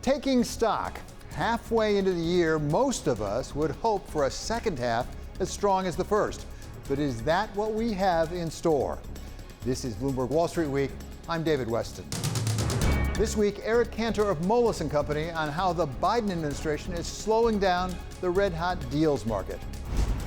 Taking stock, halfway into the year, most of us would hope for a second half as strong as the first. But is that what we have in store? This is Bloomberg Wall Street Week. I'm David Westin. This week, Eric Cantor of Moelis & Company on how the Biden administration is slowing down the red-hot deals market.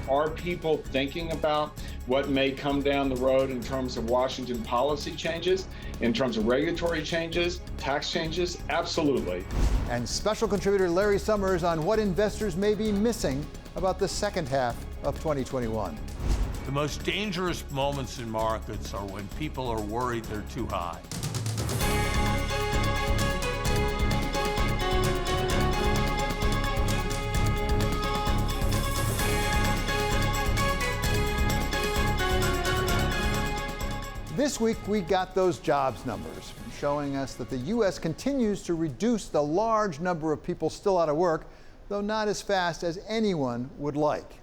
Are people thinking about what may come down the road in terms of Washington policy changes, in terms of regulatory changes, tax changes? Absolutely. And special contributor Larry Summers on what investors may be missing about the second half of 2021. The most dangerous moments in markets are when people are worried they're too high. This week, we got those jobs numbers showing us that the U.S. continues to reduce the large number of people still out of work, though not as fast as anyone would like.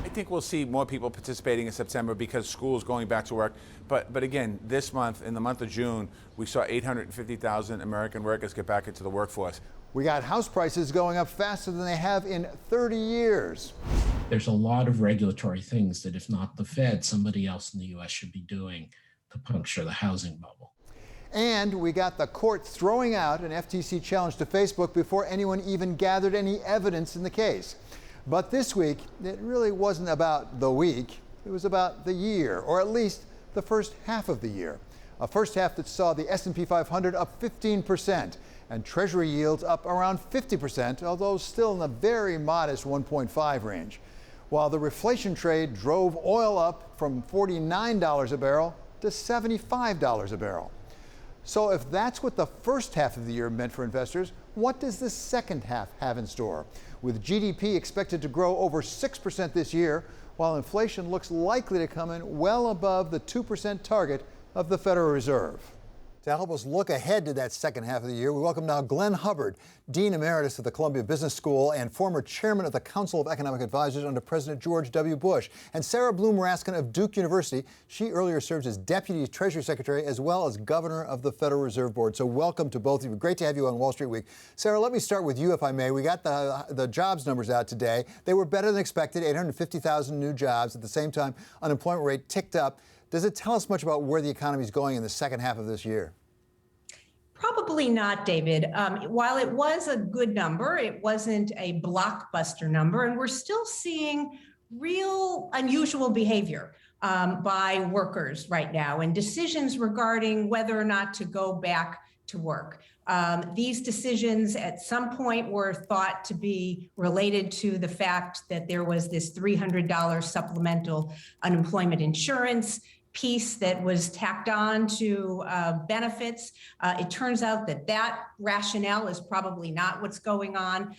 I think we'll see more people participating in September because school's going back to work. But again, this month, in the month of June, we saw 850,000 American workers get back into the workforce. We got house prices going up faster than they have in 30 years. There's a lot of regulatory things that if not the Fed, somebody else in the U.S. should be doing to puncture the housing bubble. And we got the court throwing out an FTC challenge to Facebook before anyone even gathered any evidence in the case. But this week, it really wasn't about the week. It was about the year, or at least the first half of the year. A first half that saw the S&P 500 up 15% and Treasury yields up around 50%, although still in a very modest 1.5 range. While the reflation trade drove oil up from $49 a barrel to $75 a barrel. So if that's what the first half of the year meant for investors, what does the second half have in store? With GDP expected to grow over 6% this year, while inflation looks likely to come in well above the 2% target of the Federal Reserve. To help us look ahead to that second half of the year, we welcome now Glenn Hubbard, Dean Emeritus of the Columbia Business School and former chairman of the Council of Economic Advisors under President George W. Bush, and Sarah Bloom Raskin of Duke University. She earlier served as Deputy Treasury Secretary as well as Governor of the Federal Reserve Board. So welcome to both of you. Great to have you on Wall Street Week. Sarah, let me start with you, if I may. We got the jobs numbers out today. They were better than expected, 850,000 new jobs. At the same time, unemployment rate ticked up. Does it tell us much about where the economy is going in the second half of this year? Probably not, David. While it was a good number, it wasn't a blockbuster number, and we're still seeing real unusual behavior by workers right now and decisions regarding whether or not to go back to work. These decisions at some point were thought to be related to the fact that there was this $300 supplemental unemployment insurance piece that was tacked on to benefits. It turns out that that rationale is probably not what's going on.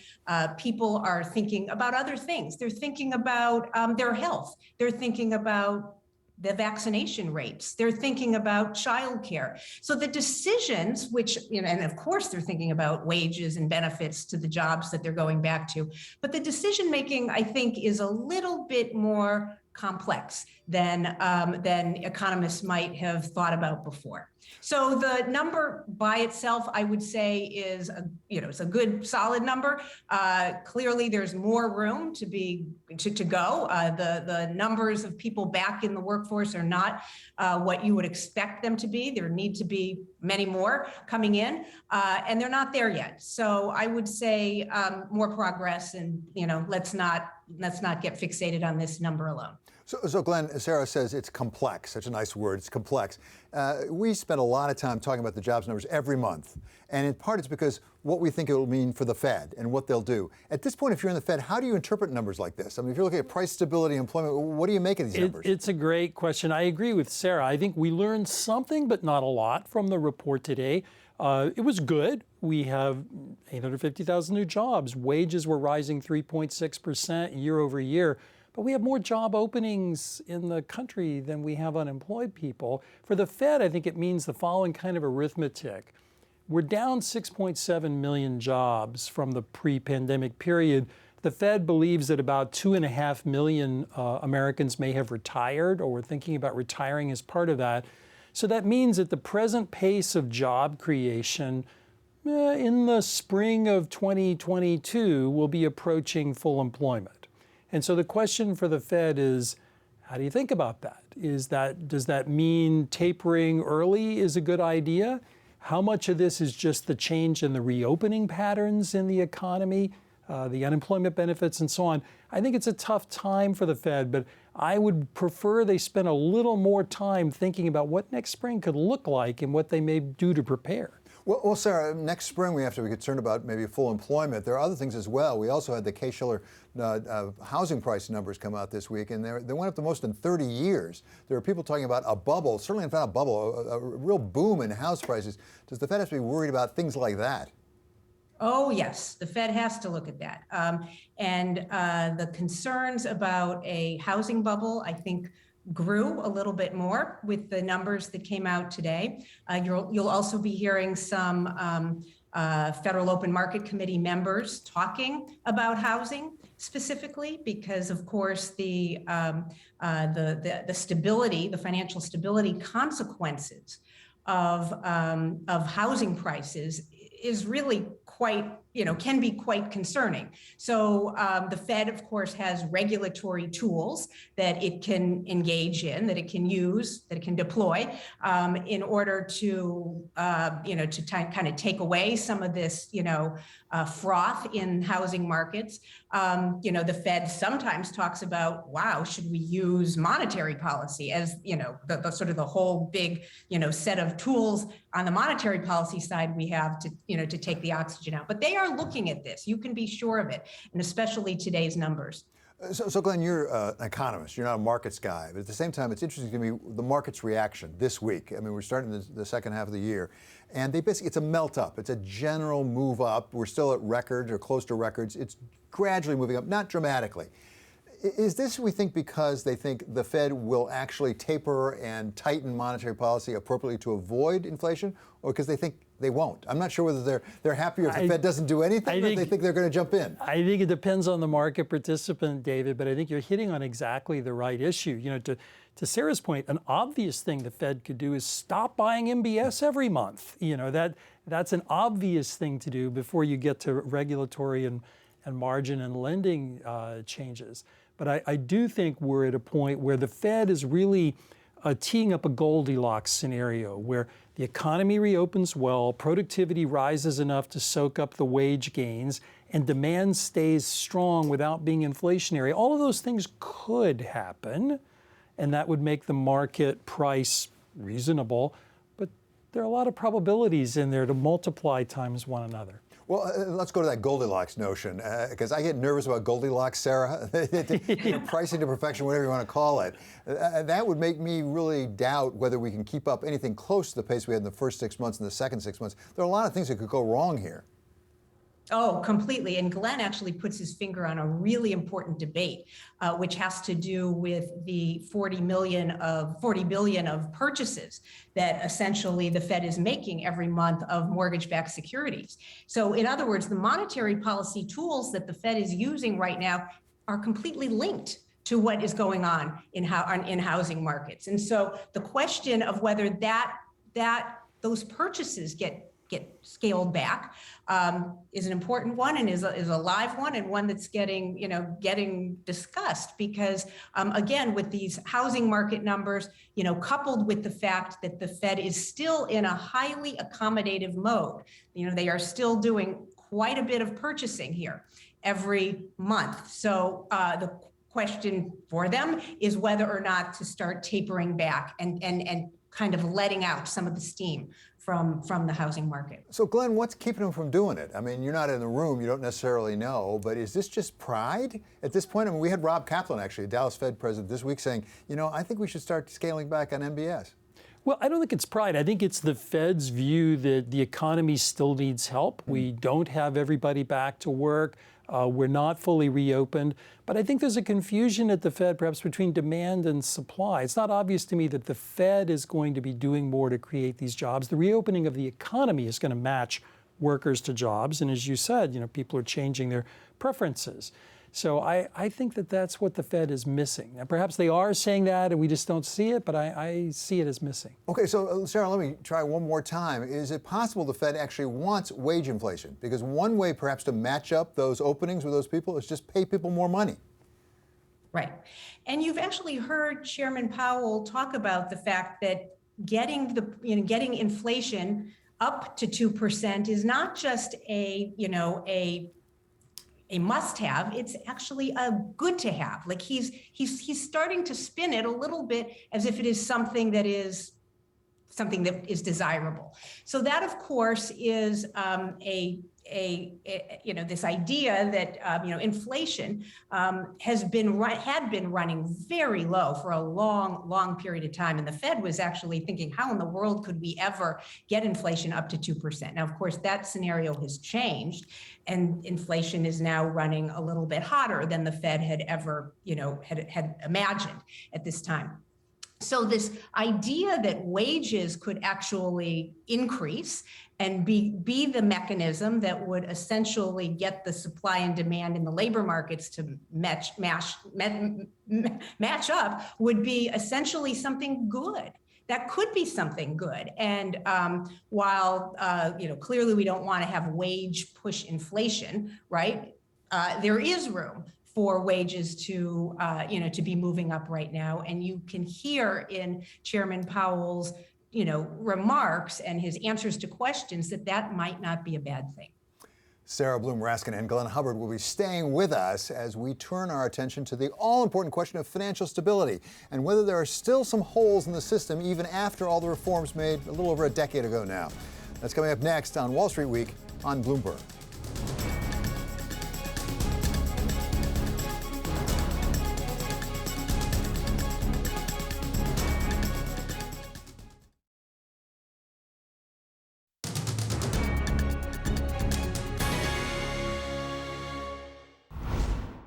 People are thinking about other things. They're thinking about their health. They're thinking about the vaccination rates. They're thinking about childcare. So the decisions, which, and of course they're thinking about wages and benefits to the jobs that they're going back to. But the decision making, I think, is a little bit more complex than economists might have thought about before. So the number by itself, I would say, is it's a good, solid number. Clearly, there's more room to go. The numbers of people back in the workforce are not what you would expect them to be. There need to be many more coming in, and they're not there yet. So I would say more progress, and let's not get fixated on this number alone. So Glenn, Sarah says it's complex. Such a nice word. It's complex. We spend a lot of time talking about the jobs numbers every month. And in part, it's because what we think it will mean for the Fed and what they'll do. At this point, if you're in the Fed, how do you interpret numbers like this? I mean, if you're looking at price stability, employment, what do you make of these numbers? It's a great question. I agree with Sarah. I think we learned something, but not a lot, from the report today. It was good. We have 850,000 new jobs. Wages were rising 3.6% year over year. But we have more job openings in the country than we have unemployed people. For the Fed, I think it means the following kind of arithmetic. We're down 6.7 million jobs from the pre-pandemic period. The Fed believes that about 2.5 million Americans may have retired or were thinking about retiring as part of that. So that means at the present pace of job creation, in the spring of 2022, we'll be approaching full employment. And so the question for the Fed is, how do you think about that? Does that mean tapering early is a good idea? How much of this is just the change in the reopening patterns in the economy, the unemployment benefits and so on? I think it's a tough time for the Fed, but I would prefer they spend a little more time thinking about what next spring could look like and what they may do to prepare. Well, Sarah, next spring we have to be concerned about maybe full employment. There are other things as well. We also had the Case-Shiller housing price numbers come out this week, and they went up the most in 30 years. There are people talking about a bubble, certainly not a bubble, a real boom in house prices. Does the Fed have to be worried about things like that? Oh, yes, the Fed has to look at that. And the concerns about a housing bubble, I think, grew a little bit more with the numbers that came out today. You'll also be hearing some Federal Open Market Committee members talking about housing specifically, because of course the stability, the financial stability consequences of housing prices is really quite, can be quite concerning. So the Fed, of course, has regulatory tools that it can engage in, that it can use, that it can deploy in order to, kind of take away some of this, froth in housing markets. The Fed sometimes talks about, wow, should we use monetary policy as, the sort of the whole big, set of tools on the monetary policy side we have to, to take the oxygen out. But they are looking at this. You can be sure of it, and especially today's numbers. So Glenn, you're an economist. You're not a markets guy, but at the same time, it's interesting to me the market's reaction this week. I mean, we're starting the second half of the year, and it's a melt up. It's a general move up. We're still at records or close to records. It's gradually moving up, not dramatically. Is this, we think, because they think the Fed will actually taper and tighten monetary policy appropriately to avoid inflation, or because they think they won't? I'm not sure whether they're happier if the Fed doesn't do anything, or they think they're going to jump in. I think it depends on the market participant, David, but I think you're hitting on exactly the right issue. To Sarah's point, an obvious thing the Fed could do is stop buying MBS every month. That's an obvious thing to do before you get to regulatory and margin and lending changes. But I do think we're at a point where the Fed is really teeing up a Goldilocks scenario where the economy reopens well, productivity rises enough to soak up the wage gains, and demand stays strong without being inflationary. All of those things could happen, and that would make the market price reasonable. But there are a lot of probabilities in there to multiply times one another. Well, let's go to that Goldilocks notion, because I get nervous about Goldilocks, Sarah. Pricing to perfection, whatever you want to call it. That would make me really doubt whether we can keep up anything close to the pace we had in the first 6 months and the second 6 months. There are a lot of things that could go wrong here. Oh, completely. And Glenn actually puts his finger on a really important debate, which has to do with the 40 billion of purchases that essentially the Fed is making every month of mortgage-backed securities. So in other words, the monetary policy tools that the Fed is using right now are completely linked to what is going on in housing markets. And so the question of whether those purchases get scaled back is an important one, and is a live one, and one that's getting discussed, because again, with these housing market numbers, coupled with the fact that the Fed is still in a highly accommodative mode, they are still doing quite a bit of purchasing here every month. So the question for them is whether or not to start tapering back and kind of letting out some of the steam from the housing market. So Glenn, what's keeping them from doing it? I mean, you're not in the room, you don't necessarily know, but is this just pride at this point? I mean, we had Rob Kaplan, actually, Dallas Fed president, this week saying, I think we should start scaling back on MBS. Well, I don't think it's pride. I think it's the Fed's view that the economy still needs help. We don't have everybody back to work. We're not fully reopened. But I think there's a confusion at the Fed, perhaps, between demand and supply. It's not obvious to me that the Fed is going to be doing more to create these jobs. The reopening of the economy is going to match workers to jobs. And as you said, people are changing their preferences. So I think that that's what the Fed is missing. Now, perhaps they are saying that and we just don't see it, but I see it as missing. Okay, so Sarah, let me try one more time. Is it possible the Fed actually wants wage inflation? Because one way perhaps to match up those openings with those people is just pay people more money. Right. And you've actually heard Chairman Powell talk about the fact that getting inflation up to 2% is not just a must-have, it's actually a good to have. Like he's starting to spin it a little bit as if it is something that is desirable. So that, of course, is this idea that inflation had been running very low for a long period of time, and the Fed was actually thinking, how in the world could we ever get inflation up to 2%? Now, of course, that scenario has changed, and inflation is now running a little bit hotter than the Fed had ever had imagined at this time. So this idea that wages could actually increase and be the mechanism that would essentially get the supply and demand in the labor markets to match up would be essentially something good. That could be something good. And while clearly we don't want to have wage push inflation, right? There is room for wages to be moving up right now. And you can hear in Chairman Powell's, remarks and his answers to questions that might not be a bad thing. Sarah Bloom Raskin and Glenn Hubbard will be staying with us as we turn our attention to the all-important question of financial stability and whether there are still some holes in the system even after all the reforms made a little over a decade ago now. That's coming up next on Wall Street Week on Bloomberg.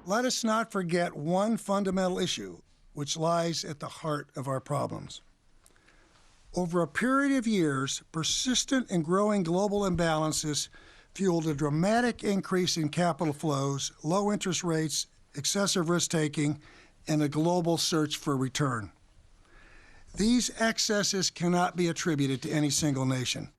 Let us not forget one fundamental issue which lies at the heart of our problems. Over a period of years, persistent and growing global imbalances fueled a dramatic increase in capital flows, low interest rates, excessive risk-taking, and a global search for return. These excesses cannot be attributed to any single nation.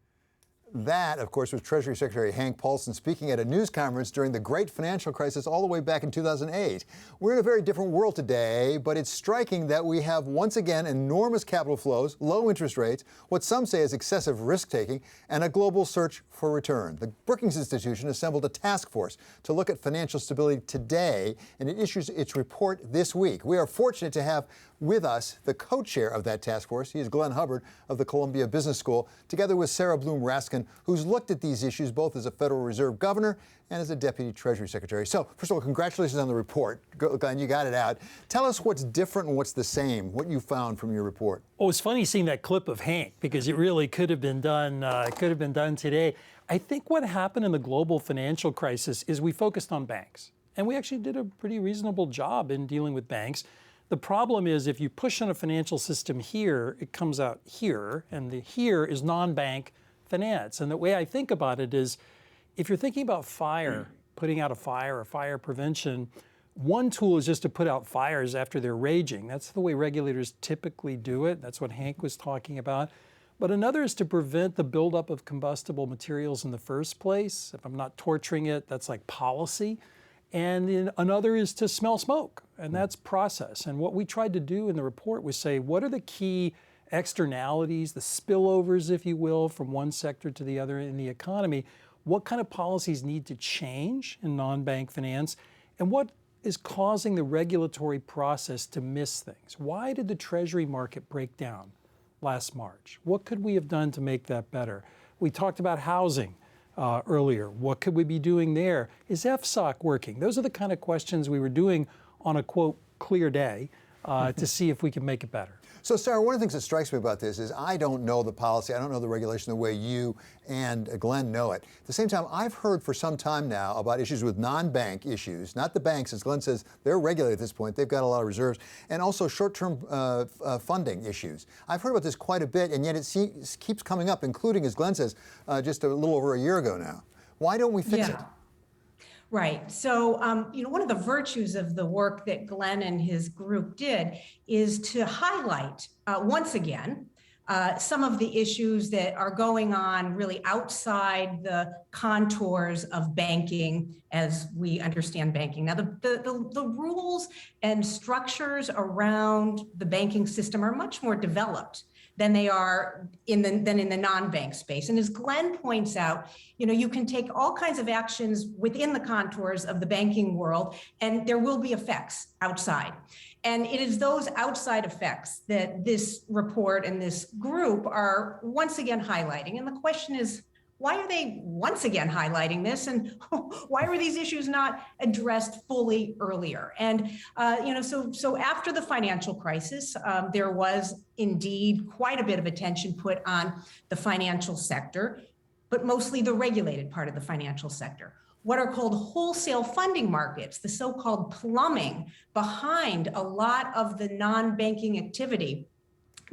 That, of course, was Treasury Secretary Hank Paulson speaking at a news conference during the great financial crisis all the way back in 2008. We're in a very different world today, but it's striking that we have once again enormous capital flows, low interest rates, what some say is excessive risk-taking, and a global search for return. The Brookings Institution assembled a task force to look at financial stability today, and it issues its report this week. We are fortunate to have with us the co-chair of that task force. He is Glenn Hubbard of the Columbia Business School, together with Sarah Bloom Raskin, who's looked at these issues both as a Federal Reserve governor and as a Deputy Treasury Secretary. So, first of all, congratulations on the report. Glenn, you got it out. Tell us what's different and what's the same, what you found from your report. Oh, it's funny seeing that clip of Hank because it really could have been done today. I think what happened in the global financial crisis is we focused on banks, and we actually did a pretty reasonable job in dealing with banks. The problem is if you push on a financial system here, it comes out here, and the here is non-bank finance. And the way I think about it is if you're thinking about fire, putting out a fire or fire prevention, one tool is just to put out fires after they're raging. That's the way regulators typically do it. That's what Hank was talking about. But another is to prevent the buildup of combustible materials in the first place. If I'm not torturing it, that's like policy. And then another is to smell smoke, and that's process. And what we tried to do in the report was say, what are the key externalities, the spillovers, if you will, from one sector to the other in the economy? What kind of policies need to change in non-bank finance? And what is causing the regulatory process to miss things? Why did the Treasury market break down last March? What could we have done to make that better? We talked about housing earlier. What could we be doing there? Is FSOC working? Those are the kind of questions we were doing on a, quote, clear day to see if we can make it better. So, Sarah, one of the things that strikes me about this is I don't know the policy, I don't know the regulation the way you and Glenn know it. At the same time, I've heard for some time now about issues with non-bank issues, not the banks, as Glenn says, they're regulated at this point, they've got a lot of reserves, and also short-term funding issues. I've heard about this quite a bit, and yet it keeps coming up, including, as Glenn says, just a little over a year ago now. Why don't we fix it? Right. So, one of the virtues of the work that Glenn and his group did is to highlight once again some of the issues that are going on really outside the contours of banking as we understand banking. Now, the rules and structures around the banking system are much more developed than they are in the non-bank space. And as Glenn points out, you can take all kinds of actions within the contours of the banking world, and there will be effects outside. And it is those outside effects that this report and this group are once again highlighting. And the question is, why are they once again highlighting this, and why were these issues not addressed fully earlier? And so after the financial crisis, there was indeed quite a bit of attention put on the financial sector, but mostly the regulated part of the financial sector. What are called wholesale funding markets, the so-called plumbing behind a lot of the non-banking activity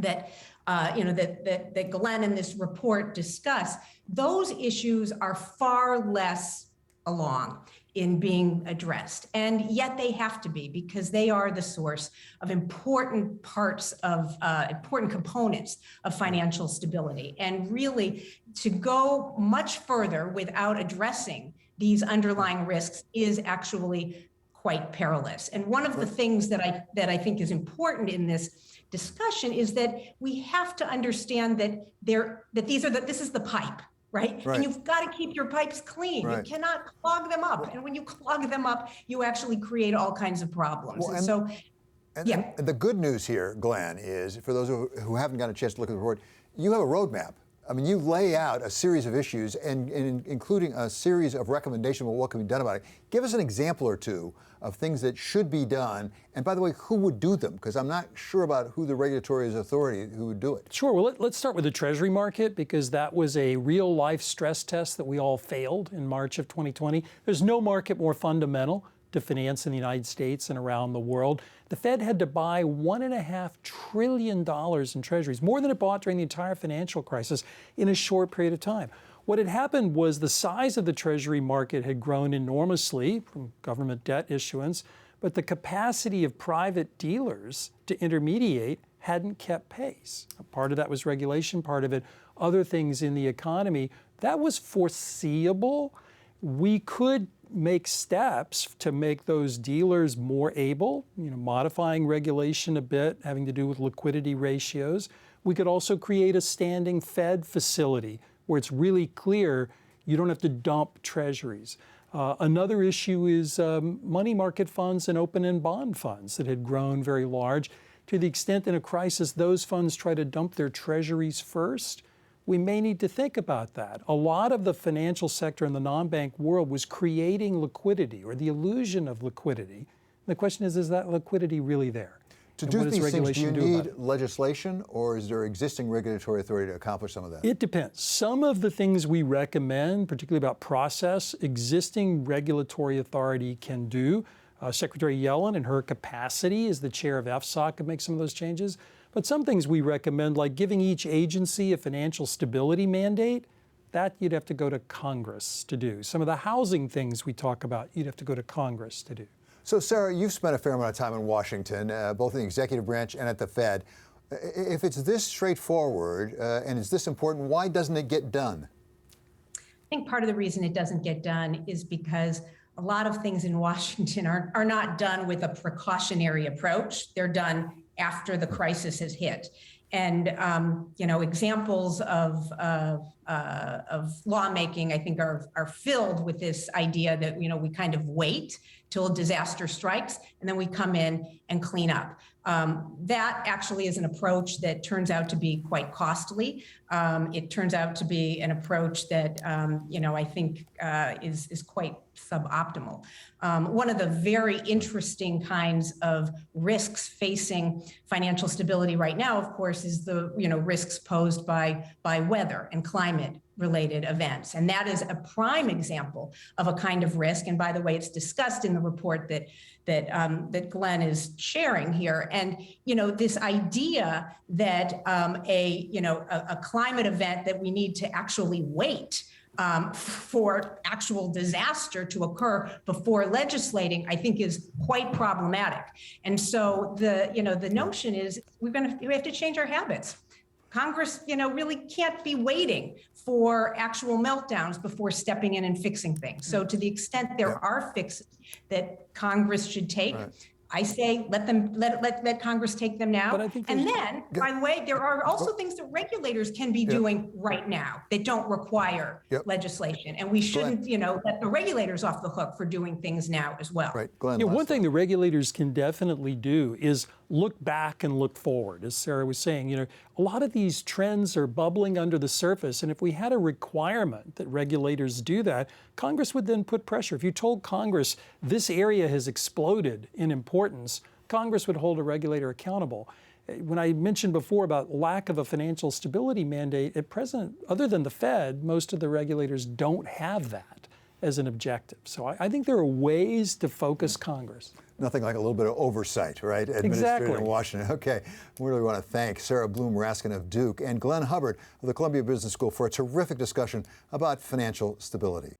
that that Glenn and this report discuss, those issues are far less along in being addressed. And yet they have to be, because they are the source of important parts of important components of financial stability. And really, to go much further without addressing these underlying risks is actually quite perilous. And one of the things that I think is important in this discussion is that we have to understand that this is the pipe, right? And you've got to keep your pipes clean. You cannot clog them up. And when you clog them up, you actually create all kinds of problems. And the good news here, Glenn, is for those who haven't got a chance to look at the report, you have a roadmap. I mean, you lay out a series of issues and including a series of recommendations about what can be done about it. Give us an example or two of things that should be done. And by the way, who would do them? Because I'm not sure about who the regulatory authority who would do it. Sure. Well, let's start with the Treasury market, because that was a real life stress test that we all failed in March of 2020. There's no market more fundamental to finance in the United States and around the world. The Fed had to buy $1.5 trillion in treasuries, more than it bought during the entire financial crisis in a short period of time. What had happened was the size of the Treasury market had grown enormously from government debt issuance, but the capacity of private dealers to intermediate hadn't kept pace. Part of that was regulation, part of it other things in the economy. That was foreseeable. We could make steps to make those dealers more able, modifying regulation a bit, having to do with liquidity ratios. We could also create a standing Fed facility where it's really clear you don't have to dump treasuries. Another issue is money market funds and open-end bond funds that had grown very large. To the extent in a crisis those funds try to dump their treasuries first, we may need to think about that. A lot of the financial sector in the non-bank world was creating liquidity or the illusion of liquidity. The question is that liquidity really there? To do these things, do you need legislation, or is there existing regulatory authority to accomplish some of that? It depends. Some of the things we recommend, particularly about process, existing regulatory authority can do. Secretary Yellen, in her capacity as the chair of FSOC, can make some of those changes. But some things we recommend, like giving each agency a financial stability mandate, that you'd have to go to Congress to do. Some of the housing things we talk about, you'd have to go to Congress to do. So, Sarah, you've spent a fair amount of time in Washington, both in the executive branch and at the Fed. If it's this straightforward and it's this important, why doesn't it get done? I think part of the reason it doesn't get done is because a lot of things in Washington are not done with a precautionary approach. They're done after the crisis has hit. And, examples of lawmaking, I think, are filled with this idea that, we kind of wait till disaster strikes and then we come in and clean up. That actually is an approach that turns out to be quite costly. It turns out to be an approach that, I think is quite suboptimal. One of the very interesting kinds of risks facing financial stability right now, of course, is the risks posed by weather and climate related events. And that is a prime example of a kind of risk. And by the way, it's discussed in the report that Glenn is sharing here. And, this idea that a climate event that we need to actually wait for actual disaster to occur before legislating, I think is quite problematic. And so the notion is we have to change our habits. Congress, really can't be waiting for actual meltdowns before stepping in and fixing things. So to the extent there are fixes that Congress should take, I say let Congress take them now. And then, by the way, there are also things that regulators can be doing right now that don't require legislation. And we shouldn't, let the regulators off the hook for doing things now as well. Right, Glenn. One thing the regulators can definitely do is look back and look forward. As Sarah was saying, a lot of these trends are bubbling under the surface. And if we had a requirement that regulators do that, Congress would then put pressure. If you told Congress this area has exploded in importance, Congress would hold a regulator accountable. When I mentioned before about lack of a financial stability mandate, at present, other than the Fed, most of the regulators don't have that as an objective. So I think there are ways to focus Congress. Nothing like a little bit of oversight, right? Administrated in Washington. Okay, we really want to thank Sarah Bloom Raskin of Duke and Glenn Hubbard of the Columbia Business School for a terrific discussion about financial stability.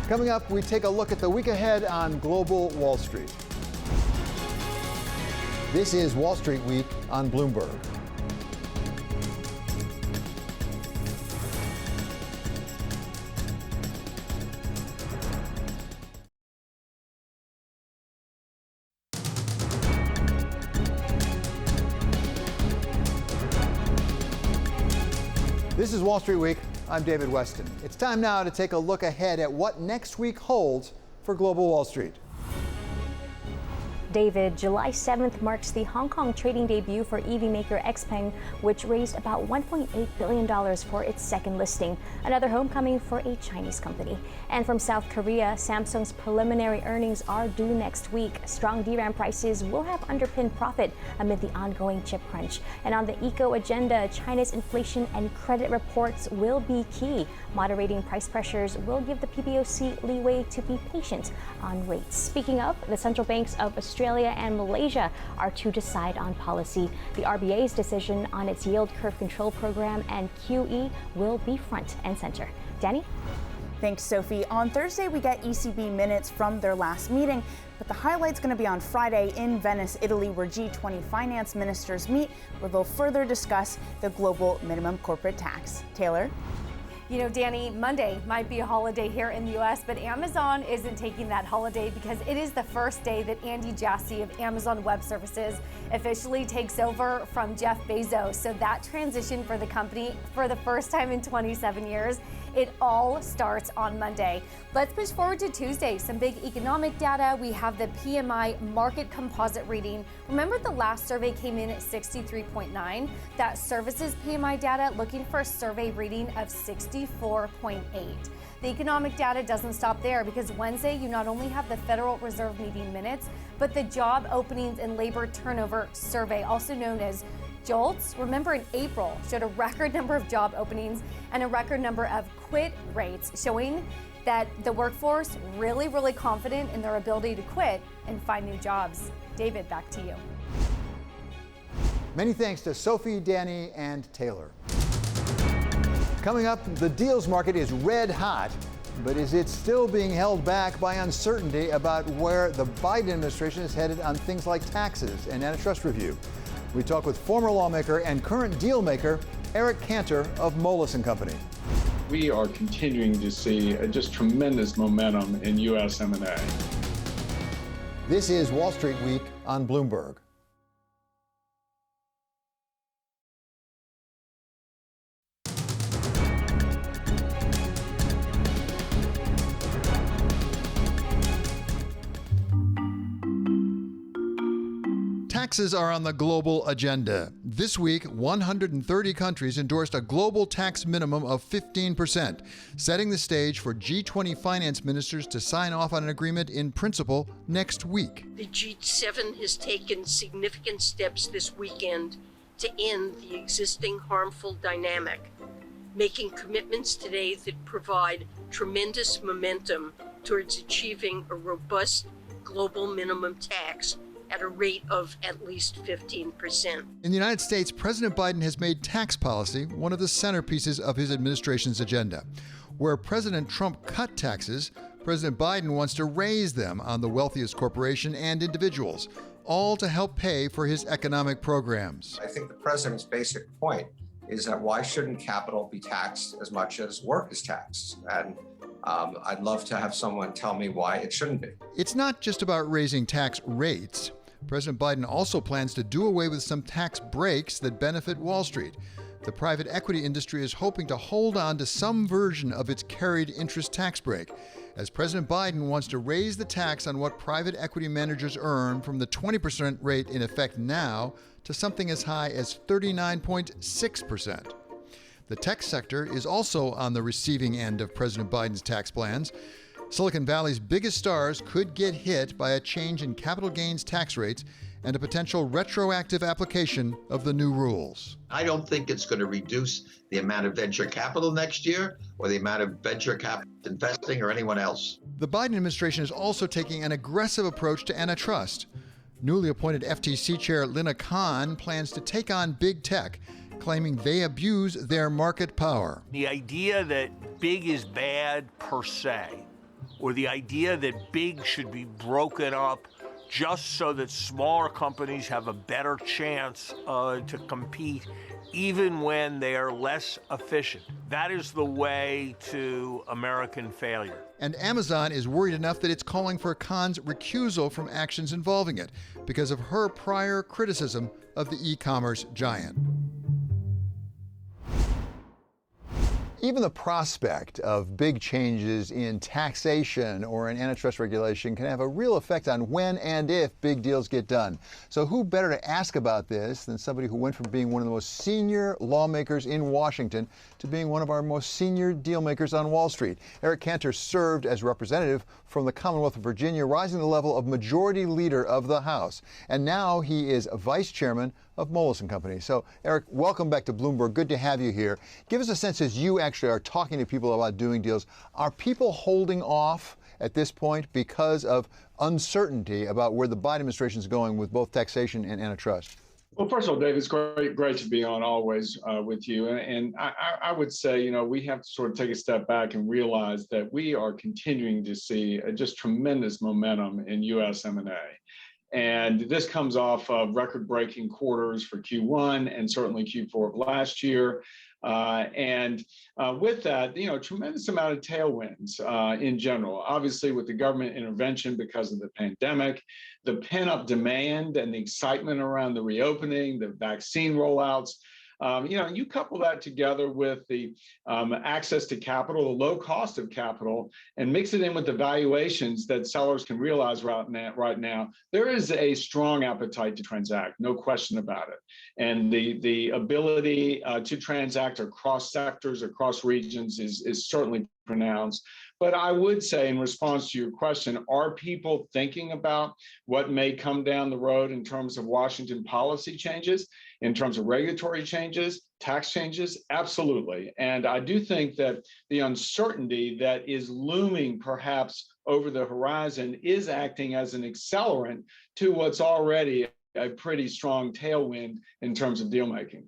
Coming up, we take a look at the week ahead on global Wall Street. This is Wall Street Week on Bloomberg. This is Wall Street Week. I'm David Westin. It's time now to take a look ahead at what next week holds for global Wall Street. David, July 7th marks the Hong Kong trading debut for EV maker XPeng, which raised about $1.8 billion for its second listing, another homecoming for a Chinese company. And from South Korea, Samsung's preliminary earnings are due next week. Strong DRAM prices will have underpinned profit amid the ongoing chip crunch. And on the eco agenda, China's inflation and credit reports will be key. Moderating price pressures will give the PBOC leeway to be patient on rates. Speaking of, the central banks of Australia and Malaysia are to decide on policy. The RBA's decision on its yield curve control program and QE will be front and center. Danny? Thanks, Sophie. On Thursday, we get ECB minutes from their last meeting, but the highlight's going to be on Friday in Venice, Italy, where G20 finance ministers meet, where they'll further discuss the global minimum corporate tax. Taylor? Danny, Monday might be a holiday here in the U.S., but Amazon isn't taking that holiday because it is the first day that Andy Jassy of Amazon Web Services officially takes over from Jeff Bezos. So that transition for the company for the first time in 27 years, it all starts on Monday. Let's push forward to Tuesday. Some big economic data. We have the PMI market composite reading. Remember the last survey came in at 63.9? That services PMI data looking for a survey reading of 64.8. The economic data doesn't stop there because Wednesday you not only have the Federal Reserve meeting minutes, but the job openings and labor turnover survey, also known as JOLTS. Remember in April showed a record number of job openings and a record number of quit rates, showing that the workforce really confident in their ability to quit and find new jobs. David, back to you. Many thanks to Sophie, Danny, and Taylor. Coming up, the deals market is red hot, but is it still being held back by uncertainty about where the Biden administration is headed on things like taxes and antitrust review? We talk with former lawmaker and current deal maker Eric Cantor of Moelis & Company. We are continuing to see just tremendous momentum in U.S. M&A. This is Wall Street Week on Bloomberg. Taxes are on the global agenda. This week, 130 countries endorsed a global tax minimum of 15%, setting the stage for G20 finance ministers to sign off on an agreement in principle next week. The G7 has taken significant steps this weekend to end the existing harmful dynamic, making commitments today that provide tremendous momentum towards achieving a robust global minimum tax at a rate of at least 15%. In the United States, President Biden has made tax policy one of the centerpieces of his administration's agenda. Where President Trump cut taxes, President Biden wants to raise them on the wealthiest corporation and individuals, all to help pay for his economic programs. I think the president's basic point is that why shouldn't capital be taxed as much as work is taxed? And I'd love to have someone tell me why it shouldn't be. It's not just about raising tax rates. President Biden also plans to do away with some tax breaks that benefit Wall Street. The private equity industry is hoping to hold on to some version of its carried interest tax break, as President Biden wants to raise the tax on what private equity managers earn from the 20% rate in effect now to something as high as 39.6%. The tech sector is also on the receiving end of President Biden's tax plans. Silicon Valley's biggest stars could get hit by a change in capital gains tax rates and a potential retroactive application of the new rules. I don't think it's going to reduce the amount of venture capital next year or the amount of venture capital investing or anyone else. The Biden administration is also taking an aggressive approach to antitrust. Newly appointed FTC Chair Lina Khan plans to take on big tech, claiming they abuse their market power. The idea that big is bad per se, or the idea that big should be broken up just so that smaller companies have a better chance to compete even when they are less efficient. That is the way to American failure. And Amazon is worried enough that it's calling for Khan's recusal from actions involving it because of her prior criticism of the e-commerce giant. Even the prospect of big changes in taxation or in antitrust regulation can have a real effect on when and if big deals get done. So who better to ask about this than somebody who went from being one of the most senior lawmakers in Washington to being one of our most senior deal makers on Wall Street. Eric Cantor served as representative from the Commonwealth of Virginia, rising to the level of majority leader of the House. And now he is vice chairman of Moelis & Company. So, Eric, welcome back to Bloomberg. Good to have you here. Give us a sense, as you actually are talking to people about doing deals, are people holding off at this point because of uncertainty about where the Biden administration is going with both taxation and antitrust? Well, first of all, Dave, it's great to be on always with you. And I would say, we have to sort of take a step back and realize that we are continuing to see just tremendous momentum in U.S. M&A. And this comes off of record-breaking quarters for Q1 and certainly Q4 of last year. With that, tremendous amount of tailwinds in general. Obviously, with the government intervention because of the pandemic, the pent-up demand and the excitement around the reopening, the vaccine rollouts. You couple that together with the access to capital, the low cost of capital, and mix it in with the valuations that sellers can realize right now. There is a strong appetite to transact, no question about it. And the ability to transact across sectors, across regions is certainly pronounced. But I would say, in response to your question, are people thinking about what may come down the road in terms of Washington policy changes, in terms of regulatory changes, tax changes? Absolutely. And I do think that the uncertainty that is looming perhaps over the horizon is acting as an accelerant to what's already a pretty strong tailwind in terms of deal making.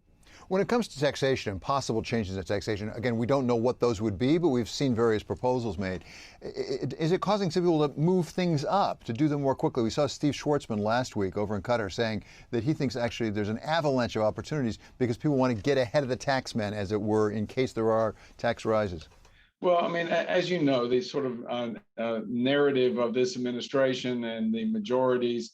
When it comes to taxation and possible changes in taxation, again, we don't know what those would be, but we've seen various proposals made. Is it causing some people to move things up, to do them more quickly? We saw Steve Schwartzman last week over in Qatar saying that he thinks actually there's an avalanche of opportunities because people want to get ahead of the taxman, as it were, in case there are tax rises. Well, I mean, as you know, the sort of narrative of this administration and the majorities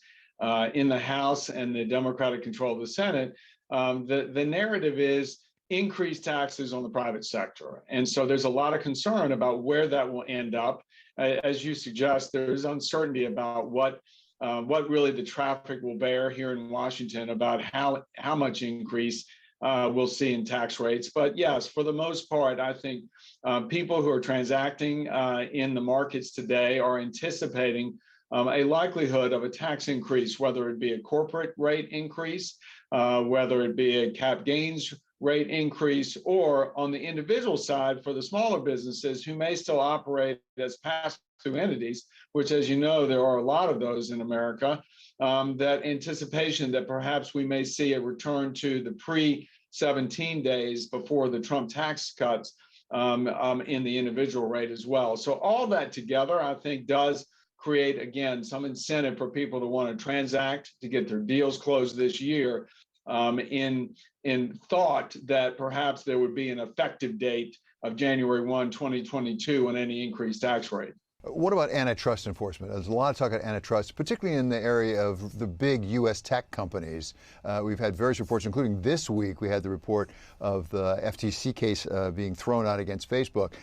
in the House and the Democratic control of the Senate, the narrative is increased taxes on the private sector. And so there's a lot of concern about where that will end up. As you suggest, there's uncertainty about what really the traffic will bear here in Washington about how much increase we'll see in tax rates. But yes, for the most part, I think people who are transacting in the markets today are anticipating a likelihood of a tax increase, whether it be a corporate rate increase, whether it be a cap gains rate increase, or on the individual side for the smaller businesses who may still operate as pass-through entities, which, as you know, there are a lot of those in America, that anticipation that perhaps we may see a return to the pre-17 days before the Trump tax cuts in the individual rate as well. So all that together, I think, does create, again, some incentive for people to want to transact, to get their deals closed this year, in thought that perhaps there would be an effective date of January 1, 2022 on any increased tax rate. What about antitrust enforcement? There's a lot of talk about antitrust, particularly in the area of the big U.S. tech companies. We've had various reports, including this week, we had the report of the FTC case being thrown out against Facebook.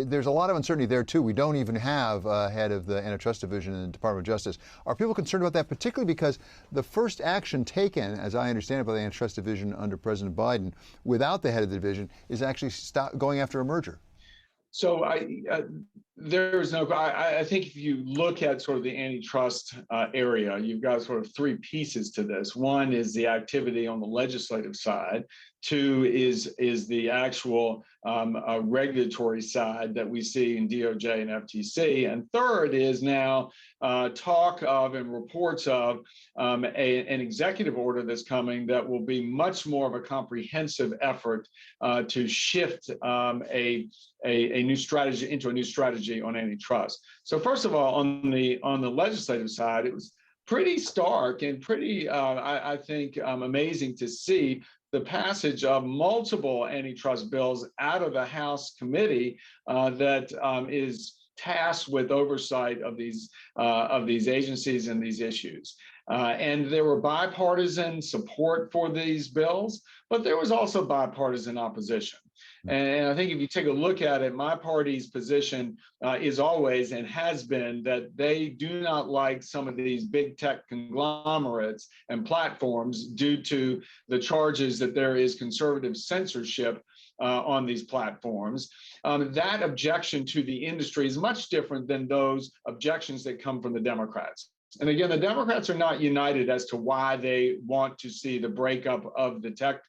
There's a lot of uncertainty there, too. We don't even have a head of the antitrust division in the Department of Justice. Are people concerned about that, particularly because the first action taken, as I understand it, by the antitrust division under President Biden, without the head of the division, is actually going after a merger? So I think if you look at sort of the antitrust area, you've got sort of three pieces to this. One is the activity on the legislative side. Two is the actual regulatory side that we see in DOJ and FTC. And third is now talk of and reports of an executive order that's coming that will be much more of a comprehensive effort to shift a new strategy into a new strategy on antitrust. So first of all, on the legislative side, it was pretty stark and pretty, I think, amazing to see the passage of multiple antitrust bills out of the House committee that is tasked with oversight of these agencies and these issues. And there were bipartisan support for these bills, but there was also bipartisan opposition. And I think if you take a look at it, my party's position is always and has been that they do not like some of these big tech conglomerates and platforms due to the charges that there is conservative censorship on these platforms. That objection to the industry is much different than those objections that come from the Democrats. And again, the Democrats are not united as to why they want to see the breakup of the tech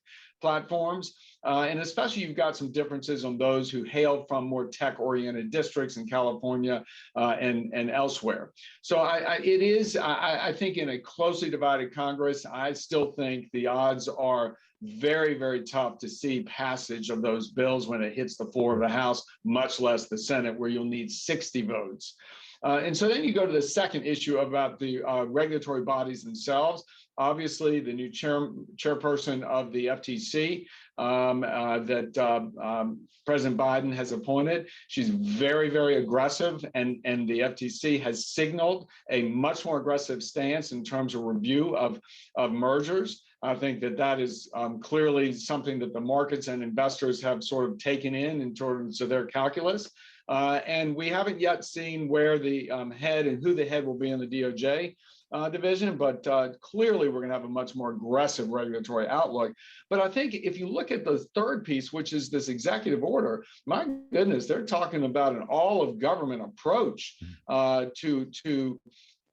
platforms. And especially you've got some differences on those who hail from more tech-oriented districts in California and elsewhere. So I think in a closely divided Congress, I still think the odds are very, very tough to see passage of those bills when it hits the floor of the House, much less the Senate, where you'll need 60 votes. And so then you go to the second issue about the regulatory bodies themselves. Obviously, the new chairperson of the FTC that President Biden has appointed, she's very, very aggressive, and the FTC has signaled a much more aggressive stance in terms of review of mergers. I think that is clearly something that the markets and investors have sort of taken in terms of their calculus. And we haven't yet seen where the head and who the head will be in the DOJ division, but clearly we're going to have a much more aggressive regulatory outlook. But I think if you look at the third piece, which is this executive order, my goodness, they're talking about an all-of-government approach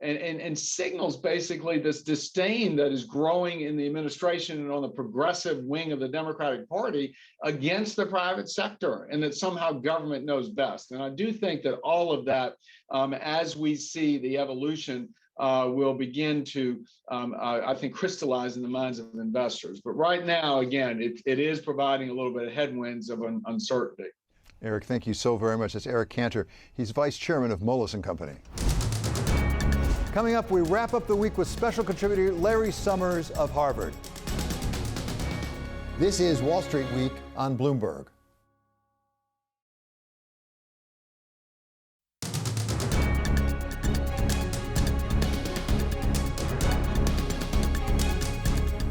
and signals basically this disdain that is growing in the administration and on the progressive wing of the Democratic Party against the private sector, and that somehow government knows best. And I do think that all of that, as we see the evolution, will begin to, I think, crystallize in the minds of investors. But right now, again, it is providing a little bit of headwinds of uncertainty. Eric, thank you so very much. That's Eric Cantor. He's vice chairman of Moelis & Company. Coming up, we wrap up the week with special contributor Larry Summers of Harvard. This is Wall Street Week on Bloomberg.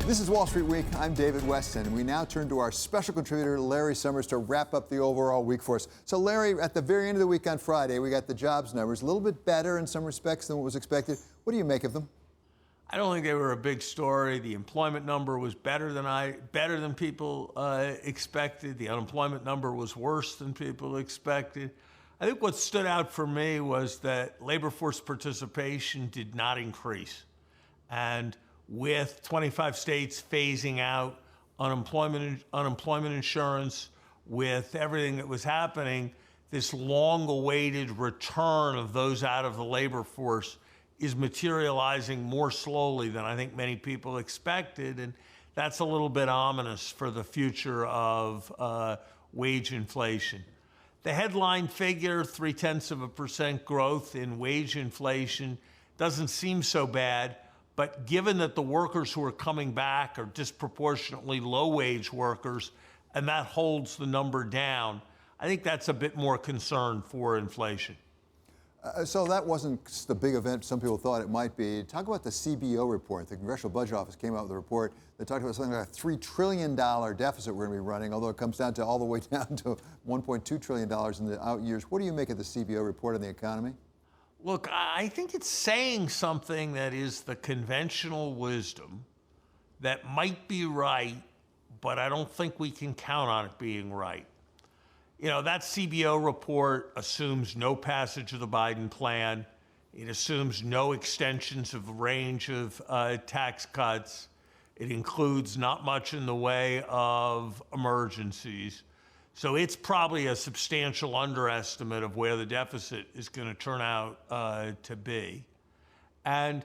This is Wall Street Week. I'm David Westin, and we now turn to our special contributor, Larry Summers, to wrap up the overall week for us. So, Larry, at the very end of the week on Friday, we got the jobs numbers, a little bit better in some respects than what was expected. What do you make of them? I don't think they were a big story. The employment number was better than people expected. The unemployment number was worse than people expected. I think what stood out for me was that labor force participation did not increase. And with 25 states phasing out unemployment insurance, with everything that was happening, this long-awaited return of those out of the labor force is materializing more slowly than I think many people expected, and that's a little bit ominous for the future of wage inflation. The headline figure, 0.3% growth in wage inflation, doesn't seem so bad, but given that the workers who are coming back are disproportionately low-wage workers, and that holds the number down, I think that's a bit more concern for inflation. So that wasn't the big event some people thought it might be. Talk about the CBO report. The Congressional Budget Office came out with a report that talked about something like a $3 trillion deficit we're going to be running, although it comes down to all the way down to $1.2 trillion in the out years. What do you make of the CBO report on the economy? Look, I think it's saying something that is the conventional wisdom that might be right, but I don't think we can count on it being right. You know, that CBO report assumes no passage of the Biden plan. It assumes no extensions of a range of tax cuts. It includes not much in the way of emergencies. So it's probably a substantial underestimate of where the deficit is going to turn out to be. And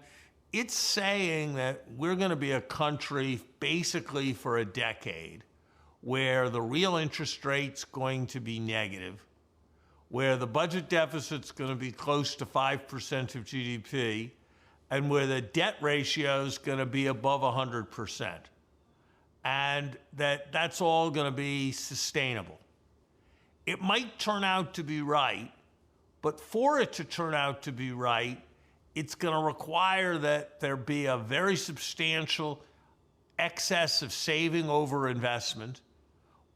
it's saying that we're going to be a country basically for a decade where the real interest rate's going to be negative, where the budget deficit's going to be close to 5% of GDP, and where the debt ratio's going to be above 100%. And that's all going to be sustainable. It might turn out to be right, but for it to turn out to be right, it's going to require that there be a very substantial excess of saving over investment,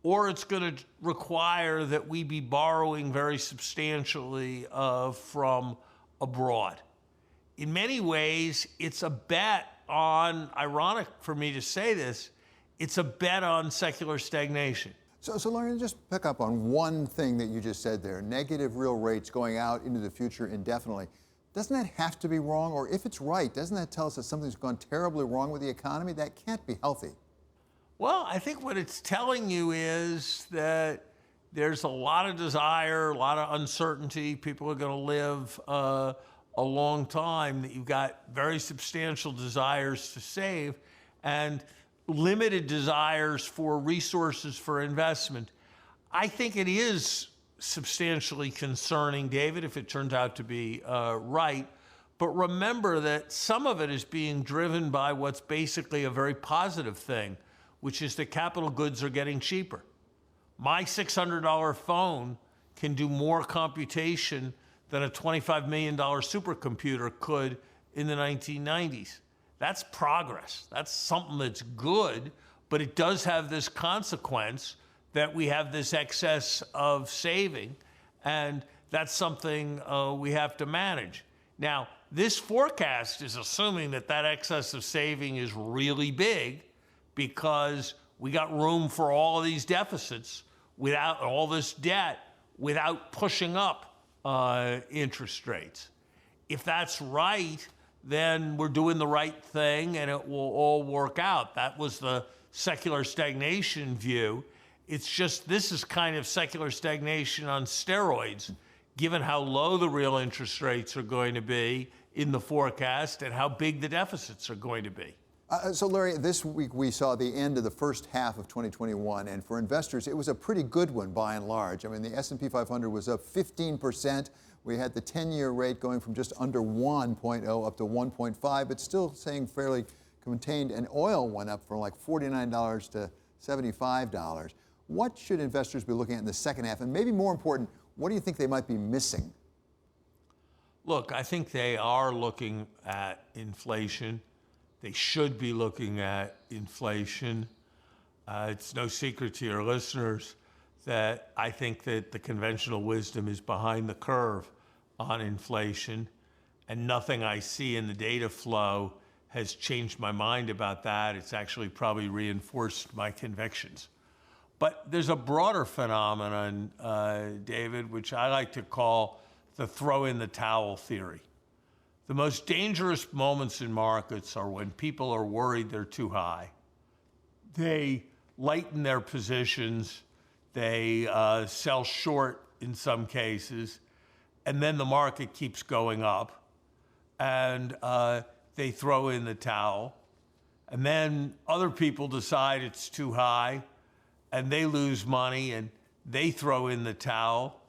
or it's going to require that we be borrowing very substantially from abroad. In many ways, it's a bet on, ironic for me to say this, it's a bet on secular stagnation. So Lauren, just pick up on one thing that you just said there, negative real rates going out into the future indefinitely. Doesn't that have to be wrong? Or if it's right, doesn't that tell us that something's gone terribly wrong with the economy? That can't be healthy. Well, I think what it's telling you is that there's a lot of desire, a lot of uncertainty. People are going to live a long time, that you've got very substantial desires to save and limited desires for resources for investment. I think it is substantially concerning, David, if it turns out to be right. But remember that some of it is being driven by what's basically a very positive thing, which is that capital goods are getting cheaper. My $600 phone can do more computation than a $25 million supercomputer could in the 1990s. That's progress. That's something that's good, but it does have this consequence that we have this excess of saving, and that's something we have to manage. Now, this forecast is assuming that that excess of saving is really big, because we got room for all of these deficits without all this debt, without pushing up interest rates. If that's right, then we're doing the right thing and it will all work out. That was the secular stagnation view. It's just this is kind of secular stagnation on steroids, given how low the real interest rates are going to be in the forecast and how big the deficits are going to be. So Larry, this week we saw the end of the first half of 2021, and for investors, it was a pretty good one by and large. I mean, the S&P 500 was up 15%. We had the 10-year rate going from just under 1.0 up to 1.5, but still staying fairly contained. And oil went up from like $49 to $75. What should investors be looking at in the second half? And maybe more important, what do you think they might be missing? Look, I think they are looking at inflation. They should be looking at inflation. It's no secret to your listeners that I think that the conventional wisdom is behind the curve on inflation, and nothing I see in the data flow has changed my mind about that. It's actually probably reinforced my convictions. But there's a broader phenomenon, David, which I like to call the throw in the towel theory. The most dangerous moments in markets are when people are worried they're too high. They lighten their positions, they sell short in some cases, and then the market keeps going up, and they throw in the towel. And then other people decide it's too high, and they lose money, and they throw in the towel.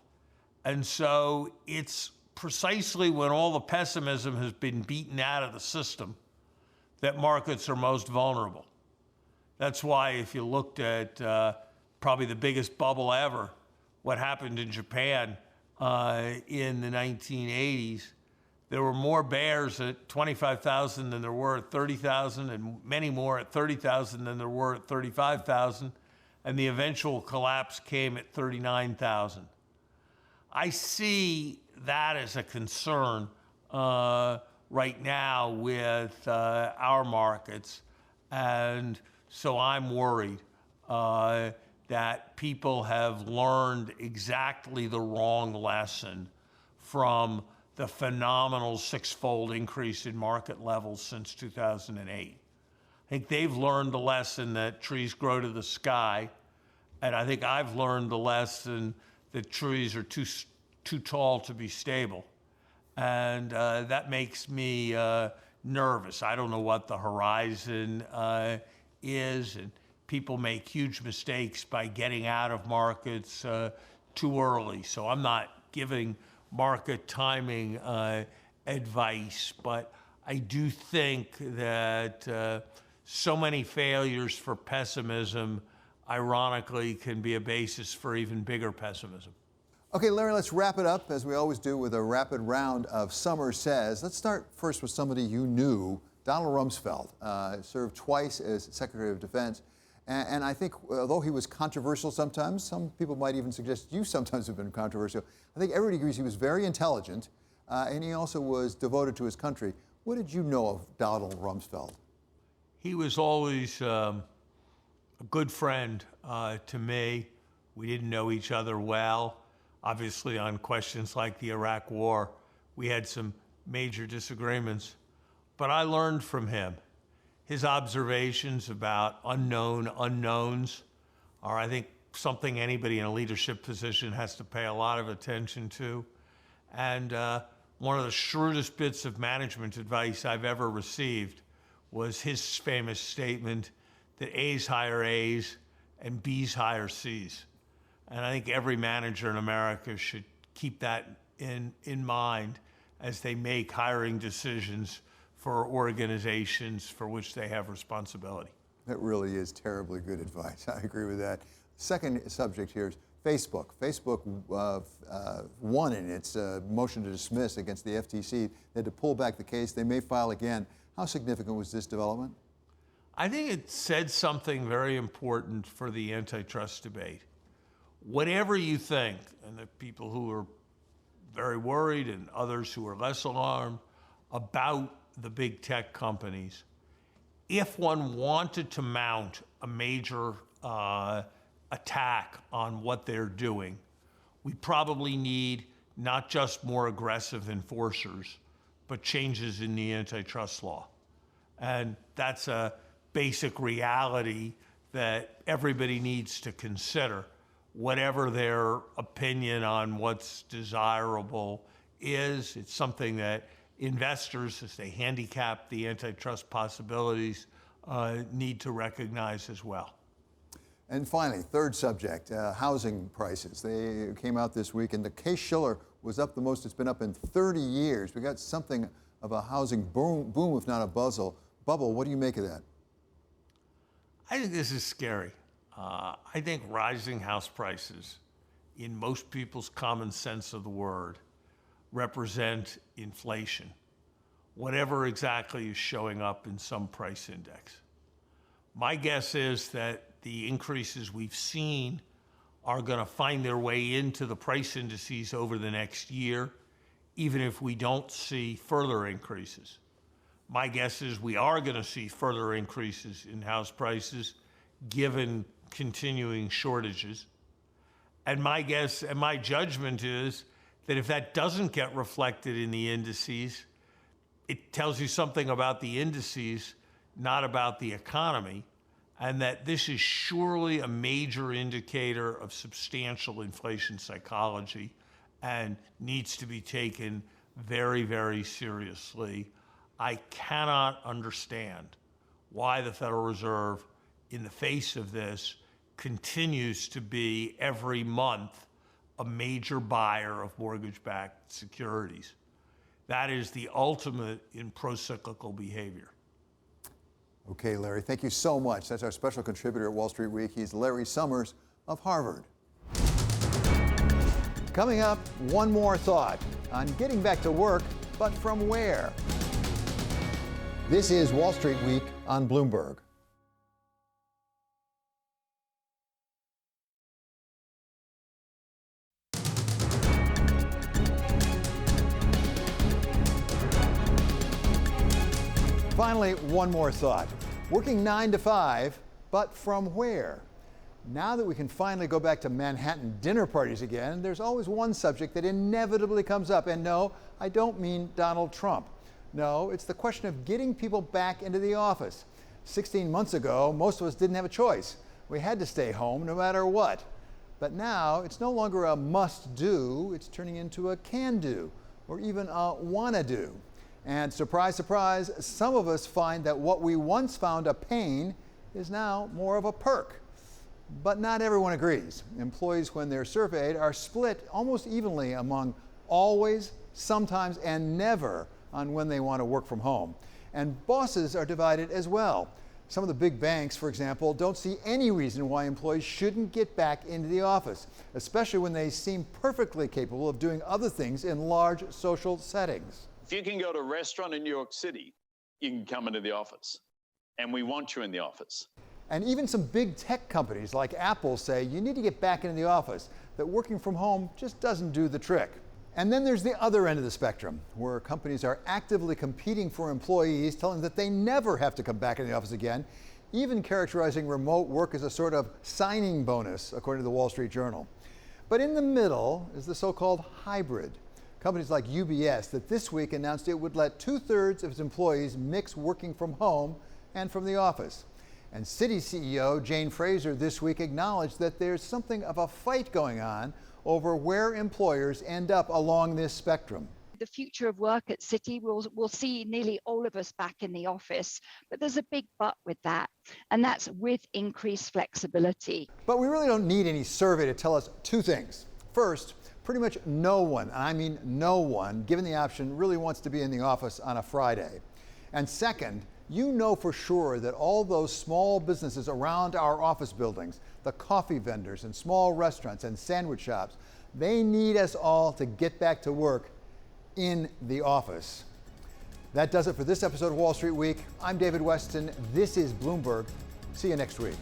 And so it's precisely when all the pessimism has been beaten out of the system that markets are most vulnerable. That's why if you looked at probably the biggest bubble ever, what happened in Japan in the 1980s, there were more bears at 25,000 than there were at 30,000, and many more at 30,000 than there were at 35,000, and the eventual collapse came at 39,000. I see that as a concern right now with our markets, and so I'm worried that people have learned exactly the wrong lesson from the phenomenal six-fold increase in market levels since 2008. I think they've learned the lesson that trees grow to the sky, and I think I've learned the lesson that trees are too tall to be stable. And that makes me nervous. I don't know what the horizon is, and people make huge mistakes by getting out of markets too early. So I'm not giving market timing advice, but I do think that so many failures for pessimism, ironically, can be a basis for even bigger pessimism. Okay, Larry, let's wrap it up, as we always do, with a rapid round of Summer Says. Let's start first with somebody you knew, Donald Rumsfeld. Served twice as Secretary of Defense. And I think, although he was controversial sometimes, some people might even suggest you sometimes have been controversial, I think everybody agrees he was very intelligent, and he also was devoted to his country. What did you know of Donald Rumsfeld? He was always a good friend to me. We didn't know each other well. Obviously, on questions like the Iraq War, we had some major disagreements, but I learned from him. His observations about unknown unknowns are, I think, something anybody in a leadership position has to pay a lot of attention to. And one of the shrewdest bits of management advice I've ever received was his famous statement that A's hire A's and B's hire C's. And I think every manager in America should keep that in mind as they make hiring decisions for organizations for which they have responsibility. That really is terribly good advice. I agree with that. Second subject here is Facebook. Facebook won in its motion to dismiss against the FTC. They had to pull back the case. They may file again. How significant was this development? I think it said something very important for the antitrust debate. Whatever you think, and the people who are very worried and others who are less alarmed about the big tech companies, if one wanted to mount a major attack on what they're doing, we probably need not just more aggressive enforcers, but changes in the antitrust law. And that's a basic reality that everybody needs to consider, whatever their opinion on what's desirable is. It's something that investors, as they handicap the antitrust possibilities, need to recognize as well. And finally, third subject, housing prices. They came out this week, and the Case-Shiller was up the most it's been up in 30 years. We got something of a housing boom, if not a bubble. What do you make of that? I think this is scary. I think rising house prices, in most people's common sense of the word, represent inflation, whatever exactly is showing up in some price index. My guess is that the increases we've seen are going to find their way into the price indices over the next year, even if we don't see further increases. My guess is we are going to see further increases in house prices given continuing shortages. And my guess and my judgment is that if that doesn't get reflected in the indices, it tells you something about the indices, not about the economy. and that this is surely a major indicator of substantial inflation psychology and needs to be taken very, very seriously. I cannot understand why the Federal Reserve, in the face of this, continues to be every month a major buyer of mortgage-backed securities. That is the ultimate in pro-cyclical behavior. Okay, Larry, thank you so much. That's our special contributor at Wall Street Week. He's Larry Summers of Harvard. Coming up, one more thought on getting back to work, but from where? This is Wall Street Week on Bloomberg. Finally, one more thought. Working 9 to 5, but from where? Now that we can finally go back to Manhattan dinner parties again, there's always one subject that inevitably comes up. And no, I don't mean Donald Trump. No, it's the question of getting people back into the office. 16 months ago, most of us didn't have a choice. We had to stay home no matter what. But now it's no longer a must-do, it's turning into a can-do, or even a wanna-do. And surprise, surprise, some of us find that what we once found a pain is now more of a perk. But not everyone agrees. Employees, when they're surveyed, are split almost evenly among always, sometimes, and never on when they want to work from home. And bosses are divided as well. Some of the big banks, for example, don't see any reason why employees shouldn't get back into the office, especially when they seem perfectly capable of doing other things in large social settings. If you can go to a restaurant in New York City, you can come into the office. And we want you in the office. And even some big tech companies like Apple say you need to get back into the office, that working from home just doesn't do the trick. And then there's the other end of the spectrum, where companies are actively competing for employees, telling them that they never have to come back in the office again, even characterizing remote work as a sort of signing bonus, according to the Wall Street Journal. But in the middle is the so-called hybrid. Companies like UBS that this week announced it would let 2/3 of its employees mix working from home and from the office. And Citi CEO Jane Fraser this week acknowledged that there's something of a fight going on over where employers end up along this spectrum. The future of work at Citi, we'll see nearly all of us back in the office, but there's a big but with that, and that's with increased flexibility. But we really don't need any survey to tell us two things. First, pretty much no one, and I mean no one, given the option, really wants to be in the office on a Friday. And second, you know for sure that all those small businesses around our office buildings, the coffee vendors and small restaurants and sandwich shops, they need us all to get back to work in the office. That does it for this episode of Wall Street Week. I'm David Westin. This is Bloomberg. See you next week.